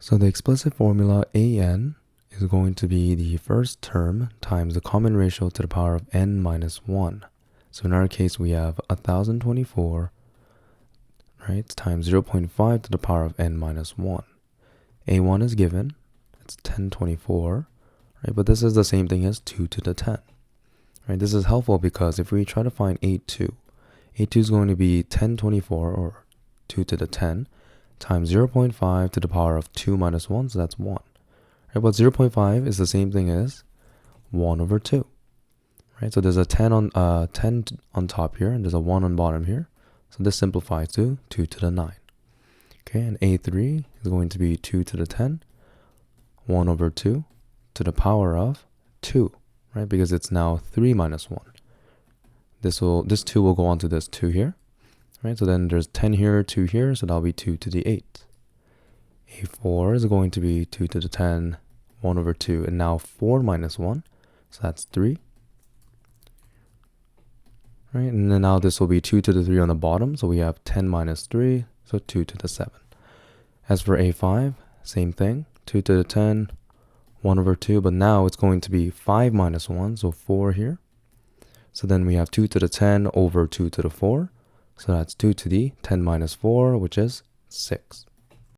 So the explicit formula an is going to be the first term times the common ratio to the power of n minus 1. So in our case, we have 1024, right, times 0.5 to the power of n minus 1. A1 is given, it's 1024, right, but this is the same thing as 2 to the 10. Right, this is helpful because if we try to find A2 is going to be 1024, or 2 to the 10, times 0.5 to the power of 2 minus 1, so that's 1. Right, but 0.5 is the same thing as 1 over 2. Right, so there's a 10 on top here, and there's a 1 on bottom here. So this simplifies to 2 to the 9. Okay, and A3 is going to be 2 to the 10, 1 over 2 to the power of 2, right? Because it's now 3 minus 1. This 2 will go on to this 2 here, right? So then there's 10 here, 2 here, so that'll be 2 to the 8. A4 is going to be 2 to the 10, 1 over 2, and now 4 minus 1, so that's 3. Right, and then now this will be 2 to the 3 on the bottom, so we have 10 minus 3, so 2 to the 7. As for A5, same thing, 2 to the 10, 1 over 2, but now it's going to be 5 minus 1, so 4 here. So then we have 2 to the 10 over 2 to the 4, so that's 2 to the 10 minus 4, which is 6.